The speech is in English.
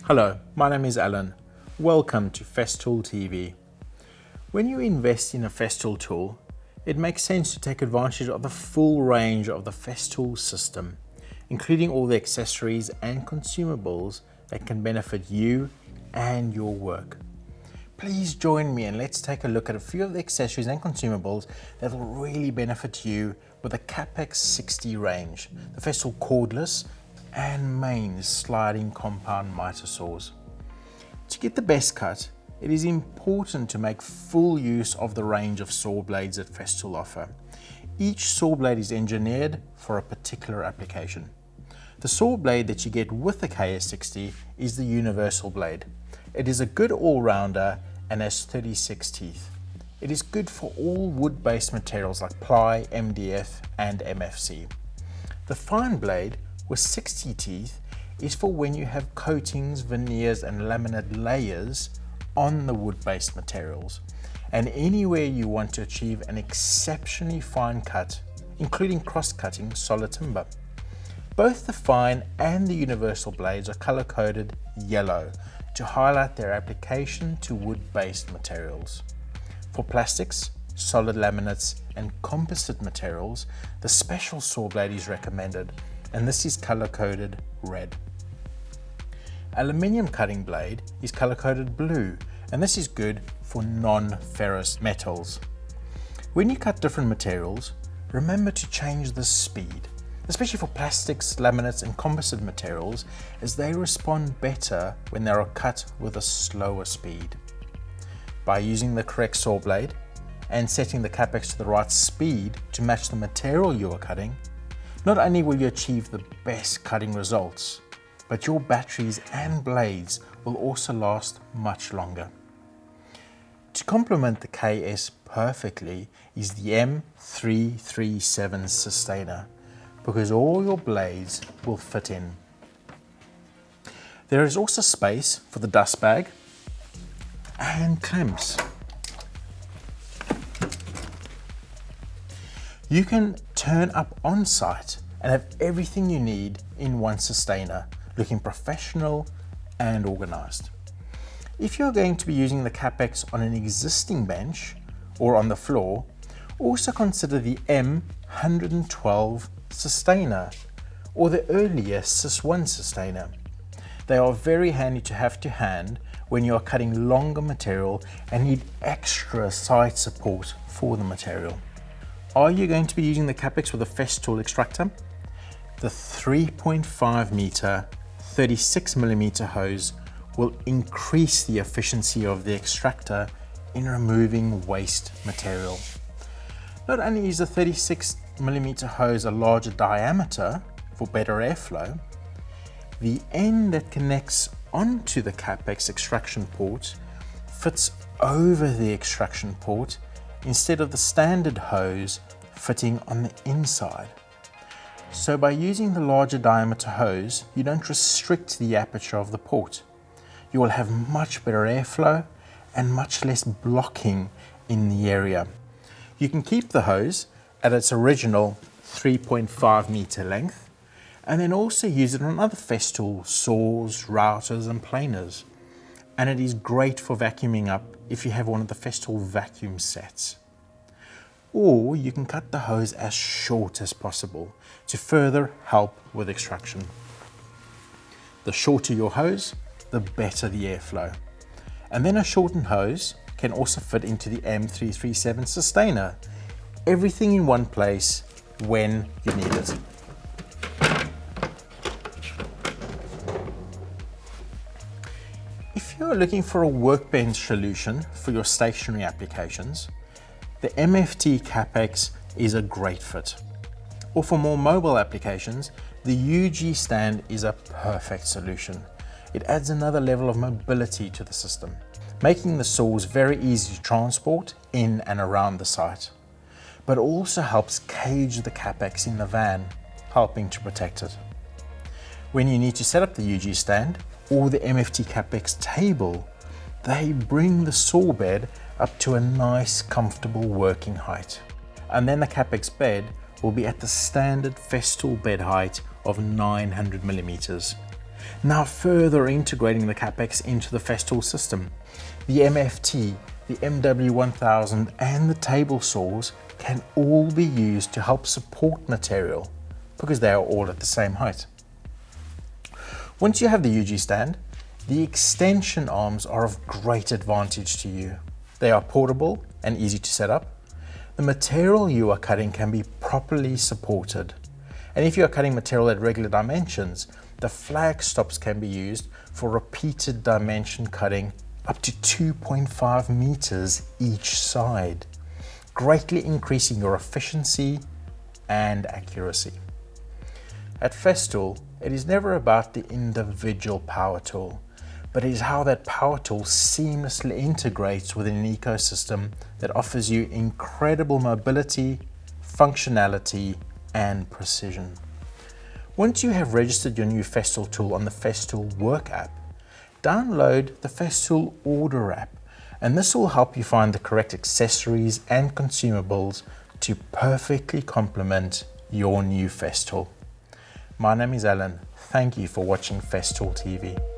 Hello, my name is Alan. Welcome to Festool TV. When you invest in a Festool tool, it makes sense to take advantage of the full range of the Festool system, including all the accessories and consumables that can benefit you and your work. Please join me and let's take a look at a few of the accessories and consumables that will really benefit you with the KAPEX KSC range, the Festool cordless and mains sliding compound mitre saws. To get the best cut, it is important to make full use of the range of saw blades that Festool offer. Each saw blade is engineered for a particular application. The saw blade that you get with the KS60 is the universal blade. It is a good all-rounder and has 36 teeth. It is good for all wood-based materials like ply, MDF and MFC. The fine blade with 60 teeth is for when you have coatings, veneers and laminate layers on the wood-based materials, and anywhere you want to achieve an exceptionally fine cut, including cross-cutting solid timber. Both the fine and the universal blades are color-coded yellow to highlight their application to wood-based materials. For plastics, solid laminates and composite materials, the special saw blade is recommended, and this is color-coded red. Aluminium cutting blade is color-coded blue, and this is good for non-ferrous metals. When you cut different materials, remember to change the speed, especially for plastics, laminates and composite materials, as they respond better when they are cut with a slower speed. By using the correct saw blade and setting the KAPEX to the right speed to match the material you are cutting, not only will you achieve the best cutting results, but your batteries and blades will also last much longer. To complement the KS perfectly is the M337 Sustainer, because all your blades will fit in. There is also space for the dust bag and clamps. You can turn up on site and have everything you need in one Sustainer, looking professional and organized. If you're going to be using the KAPEX on an existing bench or on the floor, also consider the M112 Sustainer or the earlier Sis1 Sustainer. They are very handy to have to hand when you are cutting longer material and need extra side support for the material. Are you going to be using the KAPEX with a Festool extractor? The 3.5 meter 36mm hose will increase the efficiency of the extractor in removing waste material. Not only is the 36mm hose a larger diameter for better airflow, the end that connects onto the KAPEX extraction port fits over the extraction port instead of the standard hose fitting on the inside. So by using the larger diameter hose, you don't restrict the aperture of the port. You will have much better airflow and much less blocking in the area. You can keep the hose at its original 3.5 meter length and then also use it on other Festool saws, routers and planers. And it is great for vacuuming up if you have one of the Festool vacuum sets. Or you can cut the hose as short as possible to further help with extraction. The shorter your hose, the better the airflow. And then a shortened hose can also fit into the M337 Sustainer. Everything in one place when you need it. If you're looking for a workbench solution for your stationary applications, the MFT KAPEX is a great fit. Or for more mobile applications, the UG stand is a perfect solution. It adds another level of mobility to the system, making the saws very easy to transport in and around the site, but also helps cage the KAPEX in the van, helping to protect it. When you need to set up the UG stand or the MFT KAPEX table, they bring the saw bed up to a nice, comfortable working height. And then the KAPEX bed will be at the standard Festool bed height of 900mm. Now further integrating the KAPEX into the Festool system, the MFT, the MW1000 and the table saws can all be used to help support material because they are all at the same height. Once you have the UG stand, the extension arms are of great advantage to you. They are portable and easy to set up. The material you are cutting can be properly supported. And if you are cutting material at regular dimensions, the flag stops can be used for repeated dimension cutting up to 2.5 meters each side, greatly increasing your efficiency and accuracy. At Festool, it is never about the individual power tool, but it is how that power tool seamlessly integrates within an ecosystem that offers you incredible mobility, functionality, and precision. Once you have registered your new Festool tool on the Festool Work app, download the Festool Order app, and this will help you find the correct accessories and consumables to perfectly complement your new Festool. My name is Alan. Thank you for watching Festool TV.